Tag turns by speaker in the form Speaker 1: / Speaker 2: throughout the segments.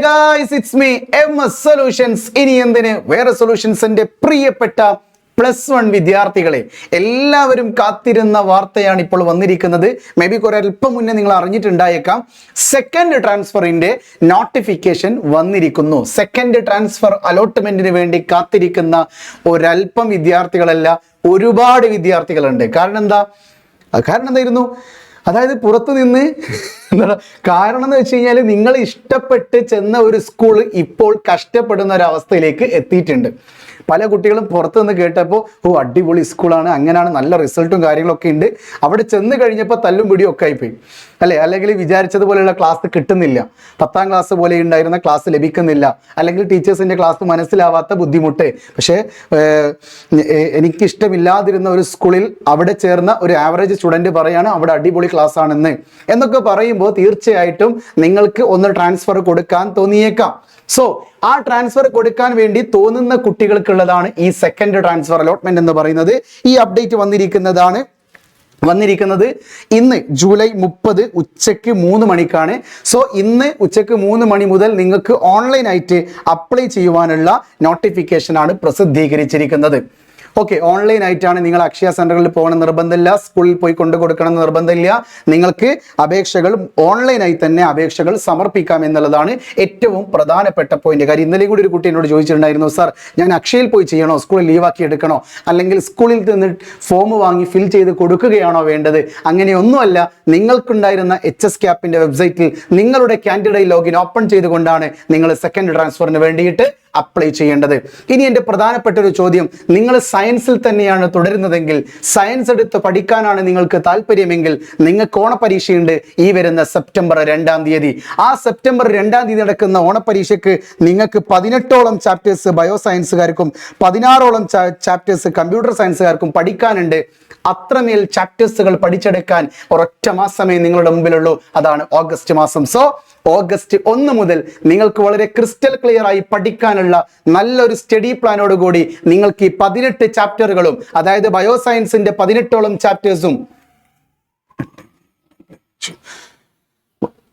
Speaker 1: guys, it's me, MS Solutions. ഇനി എന്തിന് വേറെ സൊല്യൂഷൻസിന്റെ പ്രിയപ്പെട്ട +1 വിദ്യാർത്ഥികളെ, എല്ലാവരും കാത്തിരുന്ന വാർത്തയാണ് ഇപ്പോൾ വന്നിരിക്കുന്നത്. മേ ബി കുറെ അല്പം മുന്നേ നിങ്ങൾ അറിഞ്ഞിട്ടുണ്ടായേക്കാം. സെക്കൻഡ് ട്രാൻസ്ഫറിന്റെ നോട്ടിഫിക്കേഷൻ വന്നിരിക്കുന്നു. സെക്കൻഡ് ട്രാൻസ്ഫർ അലോട്ട്മെന്റിന് വേണ്ടി കാത്തിരിക്കുന്ന ഒരല്പം വിദ്യാർത്ഥികളല്ല, ഒരുപാട് വിദ്യാർത്ഥികളുണ്ട്. കാരണം എന്തായിരുന്നു? അതായത് പുറത്തു നിന്ന് കാരണം എന്ന് വെച്ച് കഴിഞ്ഞാൽ നിങ്ങൾ ഇഷ്ടപ്പെട്ട് ചെന്ന ഒരു സ്കൂൾ ഇപ്പോൾ കഷ്ടപ്പെടുന്ന ഒരു അവസ്ഥയിലേക്ക് എത്തിയിട്ടുണ്ട്. പല കുട്ടികളും പുറത്തു നിന്ന് കേട്ടപ്പോൾ അടിപൊളി സ്കൂളാണ്, അങ്ങനെയാണ്, നല്ല റിസൾട്ടും കാര്യങ്ങളൊക്കെ ഉണ്ട്. അവിടെ ചെന്ന് കഴിഞ്ഞപ്പോൾ തല്ലും പിടിയും ഒക്കെ ആയിപ്പോയി അല്ലേ, അല്ലെങ്കിൽ വിചാരിച്ചതുപോലെയുള്ള ക്ലാസ് കിട്ടുന്നില്ല, 10ാം ക്ലാസ് പോലെ ഉണ്ടായിരുന്ന ക്ലാസ് ലഭിക്കുന്നില്ല, അല്ലെങ്കിൽ ടീച്ചേഴ്സിൻ്റെ ക്ലാസ് മനസ്സിലാവാത്ത ബുദ്ധിമുട്ട്. പക്ഷേ എനിക്കിഷ്ടമില്ലാതിരുന്ന ഒരു സ്കൂളിൽ അവിടെ ചേർന്ന ഒരു ആവറേജ് സ്റ്റുഡൻറ്റ് പറയാണ് അവിടെ അടിപൊളി ക്ലാസ് ആണെന്ന് എന്നൊക്കെ പറയുമ്പോൾ തീർച്ചയായിട്ടും നിങ്ങൾക്ക് ഒന്ന് ട്രാൻസ്ഫർ കൊടുക്കാൻ തോന്നിയേക്കാം. സോ ആ ട്രാൻസ്ഫർ കൊടുക്കാൻ വേണ്ടി തോന്നുന്ന കുട്ടികൾക്കുള്ളതാണ് ഈ സെക്കൻഡ് ട്രാൻസ്ഫർ അലോട്ട്മെന്റ് എന്ന് പറയുന്നത്. ഈ അപ്ഡേറ്റ് വന്നിരിക്കുന്നത് ഇന്ന് ജൂലൈ 30 ഉച്ചയ്ക്ക് 3 മണിക്കാണ്. സോ ഇന്ന് ഉച്ചയ്ക്ക് 3 മണി മുതൽ നിങ്ങൾക്ക് ഓൺലൈനായിട്ട് അപ്ലൈ ചെയ്യുവാനുള്ള നോട്ടിഫിക്കേഷനാണ് പ്രസിദ്ധീകരിച്ചിരിക്കുന്നത്. ഓക്കെ, ഓൺലൈൻ ആയിട്ടാണ്. നിങ്ങൾ അക്ഷയ സെന്ററുകളിൽ പോകണം നിർബന്ധമില്ല, സ്കൂളിൽ പോയി കൊണ്ടു കൊടുക്കണം നിർബന്ധമില്ല. നിങ്ങൾക്ക് അപേക്ഷകൾ ഓൺലൈനായി തന്നെ അപേക്ഷകൾ സമർപ്പിക്കാം എന്നുള്ളതാണ് ഏറ്റവും പ്രധാനപ്പെട്ട പോയിന്റ്. കാര്യം ഇന്നലെ കൂടി ഒരു കുട്ടി എന്നോട് ചോദിച്ചിട്ടുണ്ടായിരുന്നു, സാർ ഞാൻ അക്ഷയയിൽ പോയി ചെയ്യണോ, സ്കൂളിൽ ലീവാക്കി എടുക്കണോ, അല്ലെങ്കിൽ സ്കൂളിൽ നിന്ന് ഫോം വാങ്ങി ഫിൽ ചെയ്ത് കൊടുക്കുകയാണോ വേണ്ടത്? അങ്ങനെയൊന്നുമല്ല. നിങ്ങൾക്കുണ്ടായിരുന്ന HS ക്യാപ്പിന്റെ വെബ്സൈറ്റിൽ നിങ്ങളുടെ കാൻഡിഡേറ്റ് ലോഗിൻ ഓപ്പൺ ചെയ്തുകൊണ്ടാണ് നിങ്ങൾ സെക്കൻഡ് ട്രാൻസ്ഫറിന് വേണ്ടിയിട്ട് അപ്ലൈ ചെയ്യേണ്ടത്. ഇനി എൻ്റെ പ്രധാനപ്പെട്ട ഒരു ചോദ്യം, നിങ്ങൾ സയൻസിൽ തന്നെയാണ് തുടരുന്നതെങ്കിൽ, സയൻസ് എടുത്ത് പഠിക്കാനാണ് നിങ്ങൾക്ക് താല്പര്യമെങ്കിൽ, നിങ്ങൾക്ക് ഓണപരീക്ഷയുണ്ട് ഈ വരുന്ന സെപ്റ്റംബർ 2-ാം തീയതി. ആ സെപ്റ്റംബർ 2-ാം തീയതി നടക്കുന്ന ഓണപരീക്ഷയ്ക്ക് നിങ്ങൾക്ക് 18ഓളം ചാപ്റ്റേഴ്സ് ബയോ സയൻസുകാർക്കും 16ഓളം ചാപ്റ്റേഴ്സ് കമ്പ്യൂട്ടർ സയൻസുകാർക്കും പഠിക്കാനുണ്ട്. അത്രമേൽ ചാപ്റ്റേഴ്സുകൾ പഠിച്ചെടുക്കാൻ ഒരൊറ്റ മാസമേ നിങ്ങളുടെ മുമ്പിലുള്ളൂ, അതാണ് ഓഗസ്റ്റ് മാസം. സോ ഓഗസ്റ്റ് 1 മുതൽ നിങ്ങൾക്ക് വളരെ ക്രിസ്റ്റൽ ക്ലിയർ ആയി പഠിക്കാനുള്ള നല്ലൊരു സ്റ്റഡി പ്ലാനോട് കൂടി നിങ്ങൾക്ക് ഈ 18 ചാപ്റ്ററുകളും, അതായത് ബയോസയൻസിന്റെ 18ഓളം ചാപ്റ്റേഴ്സും,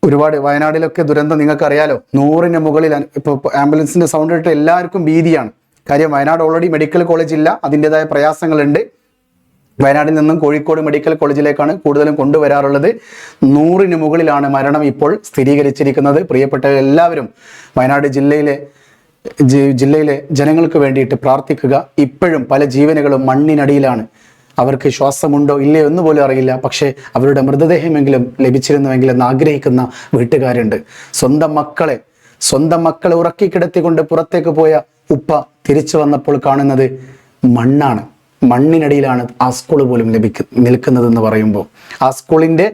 Speaker 1: ഒരുപാട് വയനാട്ടിലൊക്കെ ദുരന്തം നിങ്ങൾക്ക് അറിയാലോ, 100ന് മുകളിൽ. ഇപ്പോൾ ആംബുലൻസിന്റെ സൗണ്ട് ഇട്ട് എല്ലാവർക്കും ഭീതിയാണ്. കാര്യം വയനാട് ഓൾറെഡി മെഡിക്കൽ കോളേജ് ഇല്ല, അതിൻ്റെതായ പ്രയാസങ്ങളുണ്ട്. വയനാട്ടിൽ നിന്നും കോഴിക്കോട് മെഡിക്കൽ കോളേജിലേക്കാണ് കൂടുതലും കൊണ്ടുവരാറുള്ളത്. 100ന് മുകളിലാണ് മരണം ഇപ്പോൾ സ്ഥിരീകരിച്ചിരിക്കുന്നത്. പ്രിയപ്പെട്ട എല്ലാവരും വയനാട് ജില്ലയിലെ ജനങ്ങൾക്ക് വേണ്ടിയിട്ട് പ്രാർത്ഥിക്കുക. ഇപ്പോഴും പല ജീവനുകളും മണ്ണിനടിയിലാണ്. അവർക്ക് ശ്വാസമുണ്ടോ ഇല്ലയോ എന്ന് പോലും അറിയില്ല. പക്ഷേ അവരുടെ മൃതദേഹമെങ്കിലും ലഭിച്ചിരുന്നുവെങ്കിൽ എന്ന് ആഗ്രഹിക്കുന്ന വീട്ടുകാരുണ്ട്. സ്വന്തം മക്കളെ ഉറക്കി കിടത്തിക്കൊണ്ട് പുറത്തേക്ക് പോയ ഉപ്പ തിരിച്ചു വന്നപ്പോൾ കാണുന്നത് മണ്ണാണ്. മണ്ണിനടിയിലാണ് ആ സ്കൂൾ പോലും നിൽക്കുന്നതെന്ന് പറയുമ്പോൾ, ആ സ്കൂളിൻ്റെ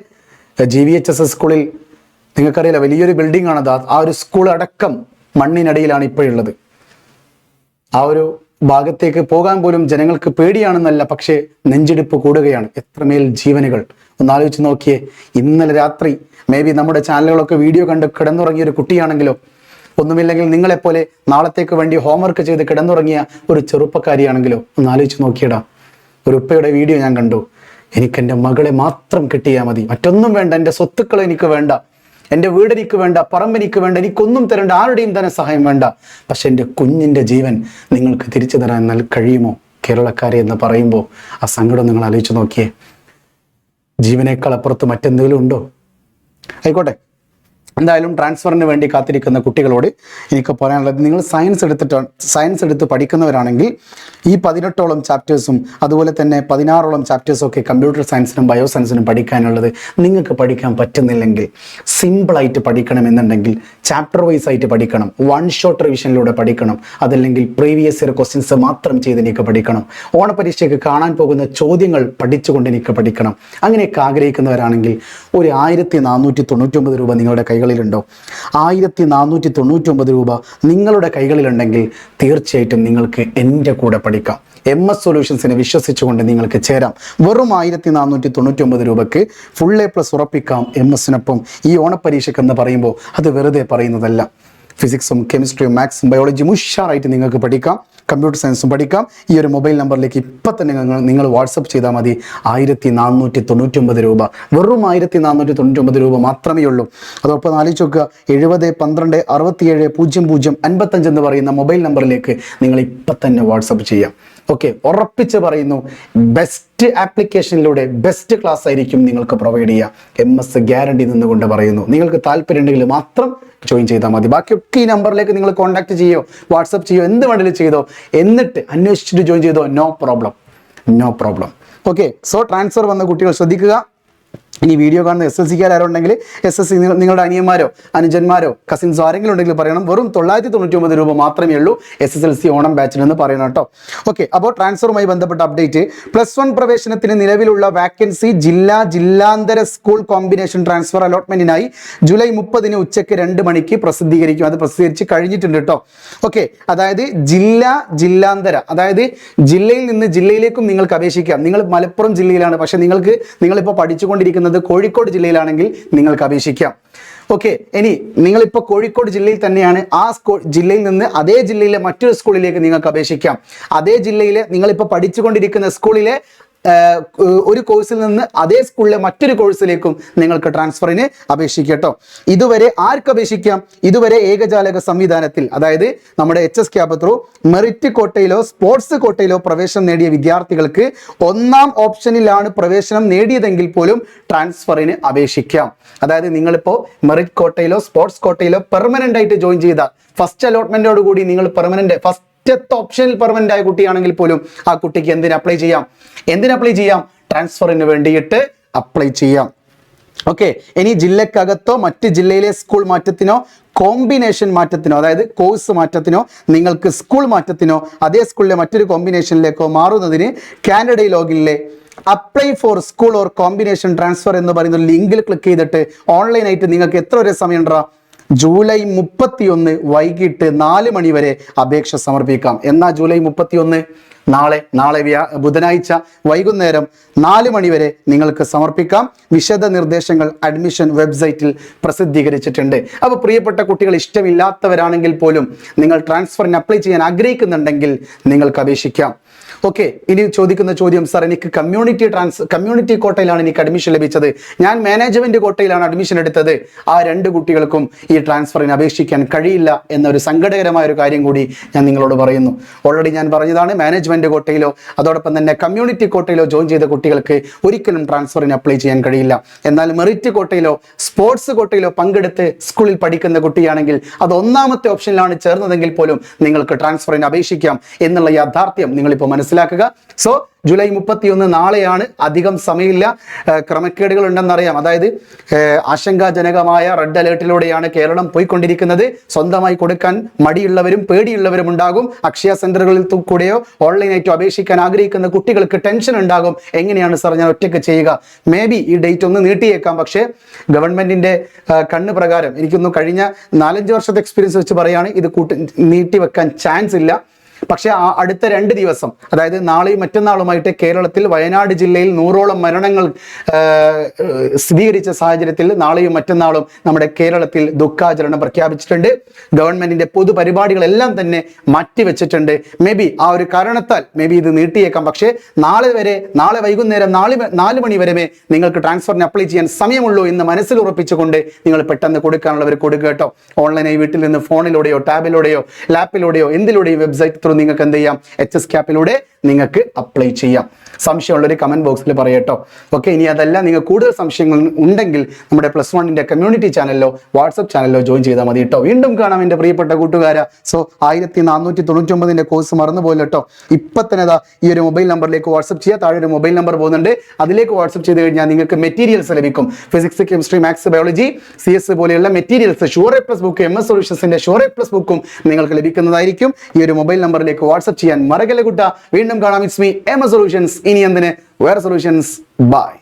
Speaker 1: GVHS സ്കൂളിൽ നിങ്ങൾക്കറിയില്ല, വലിയൊരു ബിൽഡിംഗ് ആണത്. ആ ഒരു സ്കൂൾ അടക്കം മണ്ണിനടിയിലാണ് ഇപ്പോഴുള്ളത്. ആ ഒരു ഭാഗത്തേക്ക് പോകാൻ പോലും ജനങ്ങൾക്ക് പേടിയാണെന്നല്ല, പക്ഷേ നെഞ്ചിടിപ്പ് കൂടുകയാണ്. എത്രമേൽ ജീവനുകൾ ഒന്നാലോചിച്ച് നോക്കിയേ. ഇന്നലെ രാത്രി മേ ബി നമ്മുടെ ചാനലുകളൊക്കെ വീഡിയോ കണ്ട് കിടന്നുറങ്ങിയ ഒരു കുട്ടിയാണെങ്കിലോ, ഒന്നുമില്ലെങ്കിൽ നിങ്ങളെപ്പോലെ നാളത്തേക്ക് വേണ്ടി ഹോംവർക്ക് ചെയ്ത് കിടന്നുറങ്ങിയ ഒരു ചെറുപ്പക്കാരിയാണെങ്കിലോ ഒന്ന് ആലോചിച്ച് നോക്കിയിടാം. ഒരു ഉപ്പയുടെ വീഡിയോ ഞാൻ കണ്ടു. എനിക്കെൻ്റെ മകളെ മാത്രം കിട്ടിയാൽ മതി, മറ്റൊന്നും വേണ്ട, എൻ്റെ സ്വത്തുക്കൾ എനിക്ക് വേണ്ട, എൻ്റെ വീട് എനിക്ക് വേണ്ട, പറമ്പ് എനിക്ക് വേണ്ട, എനിക്കൊന്നും തരേണ്ട, ആരുടെയും തന്നെ സഹായം വേണ്ട, പക്ഷെ എൻ്റെ കുഞ്ഞിൻ്റെ ജീവൻ നിങ്ങൾക്ക് തിരിച്ചു തരാൻ കഴിയുമോ കേരളക്കാരെ എന്ന് പറയുമ്പോൾ ആ സങ്കടം നിങ്ങൾ ആലോചിച്ച് നോക്കിയേ. ജീവനേക്കാൾ അപ്പുറത്ത് മറ്റെന്തെങ്കിലും ഉണ്ടോ? ആയിക്കോട്ടെ, എന്തായാലും ട്രാൻസ്ഫറിന് വേണ്ടി കാത്തിരിക്കുന്ന കുട്ടികളോട് എനിക്ക് പറയാനുള്ളത്, നിങ്ങൾ സയൻസ് എടുത്ത് പഠിക്കുന്നവരാണെങ്കിൽ ഈ 18ഓളം ചാപ്റ്റേഴ്സും അതുപോലെ തന്നെ 16ഓളം ചാപ്റ്റേഴ്സും ഒക്കെ കമ്പ്യൂട്ടർ സയൻസിനും ബയോ സയൻസിനും പഠിക്കാനുള്ളത്. നിങ്ങൾക്ക് പഠിക്കാൻ പറ്റുന്നില്ലെങ്കിൽ, സിമ്പിളായിട്ട് പഠിക്കണമെന്നുണ്ടെങ്കിൽ ചാപ്റ്റർ വൈസ് ആയിട്ട് പഠിക്കണം, 1 ഷോട്ട് റിവിഷനിലൂടെ പഠിക്കണം, അതല്ലെങ്കിൽ പ്രീവിയസ് ഇയർ ക്വസ്റ്റ്യൻസ് മാത്രം ചെയ്ത് എനിക്ക് പഠിക്കണം, ഓണപരീക്ഷയ്ക്ക് കാണാൻ പോകുന്ന ചോദ്യങ്ങൾ പഠിച്ചുകൊണ്ട് എനിക്ക് പഠിക്കണം. അങ്ങനെയൊക്കെ ആഗ്രഹിക്കുന്നവരാണെങ്കിൽ ഒരു 1499 രൂപ നിങ്ങളുടെ കൈകളിലുണ്ടോ? 1499 രൂപ നിങ്ങളുടെ കൈകളിലുണ്ടെങ്കിൽ തീർച്ചയായിട്ടും നിങ്ങൾക്ക് എൻ്റെ കൂടെ പഠിക്കാം. MS സൊല്യൂഷൻസിനെ വിശ്വസിച്ചുകൊണ്ട് നിങ്ങൾക്ക് ചേരാം. വെറും 1499 രൂപയ്ക്ക് ഫുൾ A+ ഉറപ്പിക്കാം MS-നൊപ്പം. ഈ ഓണപരീക്ഷയ്ക്ക് എന്ന് പറയുമ്പോൾ അത് വെറുതെ പറയുന്നതല്ല. ഫിസിക്സും കെമിസ്ട്രിയും മാത്സും ബയോളജിയും ഉഷാറായിട്ട് നിങ്ങൾക്ക് പഠിക്കാം. കമ്പ്യൂട്ടർ സയൻസും പഠിക്കാം. ഈ ഒരു മൊബൈൽ നമ്പറിലേക്ക് ഇപ്പം തന്നെ നിങ്ങൾ വാട്സപ്പ് ചെയ്താൽ മതി. 1499 രൂപ, വെറും 1499 രൂപ മാത്രമേ ഉള്ളൂ. അതോടൊപ്പം ആലോചിച്ച് നോക്കുക, 70 12 67 00 55 എന്ന് പറയുന്ന മൊബൈൽ നമ്പറിലേക്ക് നിങ്ങൾ ഇപ്പം തന്നെ വാട്സപ്പ് ചെയ്യാം. ഓക്കെ, ഉറപ്പിച്ച് പറയുന്നു, ബെസ്റ്റ് ആപ്ലിക്കേഷനിലൂടെ ബെസ്റ്റ് ക്ലാസ് ആയിരിക്കും നിങ്ങൾക്ക് പ്രൊവൈഡ് ചെയ്യുക. MS ഗ്യാരണ്ടി നിന്നുകൊണ്ട് പറയുന്നു. നിങ്ങൾക്ക് താല്പര്യം ഉണ്ടെങ്കിൽ മാത്രം ജോയിൻ ചെയ്താൽ മതി. ബാക്കിയൊക്കെ ഈ നമ്പറിലേക്ക് നിങ്ങൾ കോൺടാക്ട് ചെയ്യോ, വാട്സപ്പ് ചെയ്യോ, എന്ത് വേണമെങ്കിലും ചെയ്തോ, എന്നിട്ട് അന്വേഷിച്ചിട്ട് ജോയിൻ ചെയ്തോ, no problem. Okay, so transfer വന്ന കുട്ടികൾ ശ്രദ്ധിക്കുക. ഇനി വീഡിയോ കാണുന്ന SSCക്കാർ ആരുണ്ടെങ്കിൽ SSC നിങ്ങളുടെ അനിയന്മാരോ അനുജന്മാരോ കസിൻസോ ആരെങ്കിലും ഉണ്ടെങ്കിൽ പറയണം. വെറും 999 രൂപ മാത്രമേ ഉള്ളൂ SSLC ഓണം ബാച്ചിൽ എന്ന് പറയണം കേട്ടോ. ഓക്കെ, അപ്പോൾ ട്രാൻസ്ഫറുമായി ബന്ധപ്പെട്ട അപ്ഡേറ്റ്. +1 പ്രവേശനത്തിന് നിലവിലുള്ള വാക്കൻസി ജില്ലാന്തര സ്കൂൾ കോമ്പിനേഷൻ ട്രാൻസ്ഫർ അലോട്ട്മെന്റിനായി ജൂലൈ 30 ഉച്ചയ്ക്ക് 2 മണിക്ക് പ്രസിദ്ധീകരിക്കും. അത് പ്രസിദ്ധീകരിച്ച് കഴിഞ്ഞിട്ടുണ്ട് കേട്ടോ. ഓക്കെ, അതായത് ജില്ലാന്തര, അതായത് ജില്ലയിൽ നിന്ന് ജില്ലയിലേക്കും നിങ്ങൾക്ക് അപേക്ഷിക്കാം. നിങ്ങൾ മലപ്പുറം ജില്ലയിലാണ്, പക്ഷെ നിങ്ങളിപ്പോൾ പഠിച്ചുകൊണ്ടിരിക്കുന്നത് കോഴിക്കോട് ജില്ലയിലാണെങ്കിൽ നിങ്ങൾക്ക് അപേക്ഷിക്കാം. ഓക്കെ, ഇനി നിങ്ങളിപ്പോൾ കോഴിക്കോട് ജില്ലയിൽ തന്നെയാണ്, ആ ജില്ലയിൽ നിന്ന് അതേ ജില്ലയിലെ മറ്റൊരു സ്കൂളിലേക്ക് നിങ്ങൾക്ക് അപേക്ഷിക്കാം. അതേ ജില്ലയിലെ നിങ്ങളിപ്പോൾ പഠിച്ചുകൊണ്ടിരിക്കുന്ന സ്കൂളിലെ ഒരു കോഴ്സിൽ നിന്ന് അതേ സ്കൂളിലെ മറ്റൊരു കോഴ്സിലേക്കും നിങ്ങൾക്ക് ട്രാൻസ്ഫറിന് അപേക്ഷിക്കാം കേട്ടോ. ഇതുവരെ ആർക്ക് അപേക്ഷിക്കാം? ഇതുവരെ ഏകജാലക സംവിധാനത്തിൽ, അതായത് നമ്മുടെ HS CAP ത്രൂ മെറിറ്റ് കോട്ടയിലോ സ്പോർട്സ് കോട്ടയിലോ പ്രവേശനം നേടിയ വിദ്യാർത്ഥികൾക്ക് 1ാം ഓപ്ഷനിലാണ് പ്രവേശനം നേടിയതെങ്കിൽ പോലും ട്രാൻസ്ഫറിന് അപേക്ഷിക്കാം. അതായത് നിങ്ങളിപ്പോൾ മെറിറ്റ് കോട്ടയിലോ സ്പോർട്സ് കോട്ടയിലോ പെർമനന്റ് ആയിട്ട് ജോയിൻ ചെയ്ത ഫസ്റ്റ് അലോട്ട്മെന്റോട് കൂടി നിങ്ങൾ ഫസ്റ്റ് ഓപ്ഷനിൽ പെർമനന്റ് ആയ കുട്ടിയാണെങ്കിൽ പോലും ആ കുട്ടിക്ക് എന്തിന് അപ്ലൈ ചെയ്യാം? ട്രാൻസ്ഫറിന് വേണ്ടിയിട്ട് അപ്ലൈ ചെയ്യാം. ഓക്കെ, ഇനി ജില്ലക്കകത്തോ മറ്റ് ജില്ലയിലെ സ്കൂൾ മാറ്റത്തിനോ കോമ്പിനേഷൻ മാറ്റത്തിനോ, അതായത് കോഴ്സ് മാറ്റത്തിനോ നിങ്ങൾക്ക് സ്കൂൾ മാറ്റത്തിനോ അതേ സ്കൂളിലെ മറ്റൊരു കോമ്പിനേഷനിലേക്കോ മാറുന്നതിന് കാനഡ ലോഗിനിലെ apply for school or combination transfer എന്ന് പറയുന്ന ലിങ്കിൽ ക്ലിക്ക് ചെയ്തിട്ട് ഓൺലൈനായിട്ട് നിങ്ങൾക്ക് എത്ര വരെ സമയം ഉണ്ടോ? ജൂലൈ 31 വൈകിട്ട് 4 മണി വരെ അപേക്ഷ സമർപ്പിക്കാം. എന്നാ ജൂലൈ 31? നാളെ ബുധനാഴ്ച വൈകുന്നേരം 4 മണി വരെ നിങ്ങൾക്ക് സമർപ്പിക്കാം. വിശദ നിർദ്ദേശങ്ങൾ അഡ്മിഷൻ വെബ്സൈറ്റിൽ പ്രസിദ്ധീകരിച്ചിട്ടുണ്ട്. അപ്പോൾ പ്രിയപ്പെട്ട കുട്ടികൾ, ഇഷ്ടമില്ലാത്തവരാണെങ്കിൽ പോലും നിങ്ങൾ ട്രാൻസ്ഫറിന് അപ്ലൈ ചെയ്യാൻ ആഗ്രഹിക്കുന്നുണ്ടെങ്കിൽ നിങ്ങൾക്ക് അപേക്ഷിക്കാം. ഓക്കെ, ഇനി ചോദിക്കുന്ന ചോദ്യം, സാർ എനിക്ക് കമ്മ്യൂണിറ്റി കോട്ടയിലാണ് എനിക്ക് അഡ്മിഷൻ ലഭിച്ചത്, ഞാൻ മാനേജ്മെന്റ് കോട്ടയിലാണ് അഡ്മിഷൻ എടുത്തത്, ആ 2 കുട്ടികൾക്കും ഈ ട്രാൻസ്ഫറിന് അപേക്ഷിക്കാൻ കഴിയില്ല എന്നൊരു സങ്കടകരമായ ഒരു കാര്യം കൂടി ഞാൻ നിങ്ങളോട് പറയുന്നു. ഓൾറെഡി ഞാൻ പറഞ്ഞതാണ്, മാനേജ്മെന്റ് കോട്ടയിലോ അതോടൊപ്പം തന്നെ കമ്മ്യൂണിറ്റി കോട്ടയിലോ ജോയിൻ ചെയ്ത കുട്ടികൾക്ക് ഒരിക്കലും ട്രാൻസ്ഫറിന് അപ്ലൈ ചെയ്യാൻ കഴിയില്ല. എന്നാൽ മെറിറ്റ് കോട്ടയിലോ സ്പോർട്സ് കോട്ടയിലോ പങ്കെടുത്ത് സ്കൂളിൽ പഠിക്കുന്ന കുട്ടിയാണെങ്കിൽ അത് 1ാമത്തെ ഓപ്ഷനിലാണ് ചേർന്നതെങ്കിൽ പോലും നിങ്ങൾക്ക് ട്രാൻസ്ഫറിന് അപേക്ഷിക്കാം എന്നുള്ള യാഥാർത്ഥ്യം നിങ്ങളിപ്പോൾ മനസ്സിലാക്കുക. സോ ജൂലൈ 31 നാളെയാണ്, അധികം സമയമില്ല. ക്രമക്കേടുകൾ ഉണ്ടെന്നറിയാം, അതായത് ആശങ്കാജനകമായ റെഡ് അലേർട്ടിലൂടെയാണ് കേരളം പോയിക്കൊണ്ടിരിക്കുന്നത്. സ്വന്തമായി കൊടുക്കാൻ മടിയുള്ളവരും പേടിയുള്ളവരും ഉണ്ടാകും. അക്ഷയ സെന്ററുകളിൽ കൂടെയോ ഓൺലൈനായിട്ടോ അപേക്ഷിക്കാൻ ആഗ്രഹിക്കുന്ന കുട്ടികൾക്ക് ടെൻഷൻ ഉണ്ടാകും. എങ്ങനെയാണ് സാർ ഞാൻ ഒറ്റയ്ക്ക് ചെയ്യുക? മേ ബി ഈ ഡേറ്റ് ഒന്ന് നീട്ടിയേക്കാം. പക്ഷേ ഗവൺമെന്റിന്റെ കണ്ണ് പ്രകാരം എനിക്കൊന്ന് കഴിഞ്ഞ 4-5 വർഷത്തെ എക്സ്പീരിയൻസ് വെച്ച് പറയുകയാണ്, ഇത് നീട്ടി വെക്കാൻ ചാൻസ് ഇല്ല. പക്ഷേ അടുത്ത 2 ദിവസം, അതായത് നാളെയും മറ്റന്നാളുമായിട്ട് കേരളത്തിൽ വയനാട് ജില്ലയിൽ 100ഓളം മരണങ്ങൾ സ്ഥിരീകരിച്ച സാഹചര്യത്തിൽ നാളെയും മറ്റന്നാളും നമ്മുടെ കേരളത്തിൽ ദുഃഖാചരണം പ്രഖ്യാപിച്ചിട്ടുണ്ട്. ഗവൺമെന്റിന്റെ പൊതുപരിപാടികളെല്ലാം തന്നെ മാറ്റിവെച്ചിട്ടുണ്ട്. മേ ബി ആ ഒരു കാരണത്താൽ ഇത് നീട്ടിയേക്കാം. പക്ഷേ നാളെ വൈകുന്നേരം 4 മണി വരെ നിങ്ങൾക്ക് ട്രാൻസ്ഫറിന് അപ്ലൈ ചെയ്യാൻ സമയമുള്ളൂ എന്ന് മനസ്സിൽ ഉറപ്പിച്ചുകൊണ്ട് നിങ്ങൾ പെട്ടെന്ന് കൊടുക്കാനുള്ളവർ കൊടുക്കുക കേട്ടോ. ഓൺലൈനായി വീട്ടിൽ നിന്ന് ഫോണിലൂടെയോ ടാബിലൂടെയോ ലാപ്പിലൂടെയോ എന്തിലൂടെയോ വെബ്സൈറ്റ് ത്രൂ നിങ്ങൾക്ക് എന്ത് ചെയ്യാം? HS CAPലൂടെ നിങ്ങൾക്ക് അപ്ലൈ ചെയ്യാം. സംശയമുള്ളൊരു കമന്റ് ബോക്സിൽ പറയട്ടോ. ഓക്കെ, ഇനി അതല്ല, നിങ്ങൾ കൂടുതൽ സംശയങ്ങൾ ഉണ്ടെങ്കിൽ നമ്മുടെ +1ന്റെ കമ്മ്യൂണിറ്റി ചാനലിലോ വാട്സപ്പ് ചാനലിലോ ജോയിൻ ചെയ്താൽ മതി കേട്ടോ. വീണ്ടും കാണാം എൻ്റെ പ്രിയപ്പെട്ട കൂട്ടുകാരാ. സോ 1499ന്റെ കോഴ്സ് മറന്നുപോയില്ല കേട്ടോ. ഇപ്പം തന്നെ ഈ ഒരു മൊബൈൽ നമ്പറിലേക്ക് വാട്സപ്പ് ചെയ്യുക. താഴെ ഒരു മൊബൈൽ നമ്പർ പോകുന്നുണ്ട്, അതിലേക്ക് വാട്സപ്പ് ചെയ്ത് കഴിഞ്ഞാൽ നിങ്ങൾക്ക് മെറ്റീരിയൽസ് ലഭിക്കും. Physics, chemistry, maths, biology, CS പോലെയുള്ള മെറ്റീരിയൽസ് ഷുവർ+ ബുക്ക്, MS സൊല്യൂഷൻസിന്റെ ഷുവർ+ ബുക്കും നിങ്ങൾക്ക് ലഭിക്കുന്നതായിരിക്കും. ഈ ഒരു മൊബൈൽ നമ്പറിലേക്ക് വാട്സപ്പ് ചെയ്യാൻ മറക്കല്ലേ കുട്ടാ. വീണ്ടും കാണാം. It's me MS solutions. ഇനി എന്തിന് വേറെ സൊല്യൂഷൻസ്. ബൈ.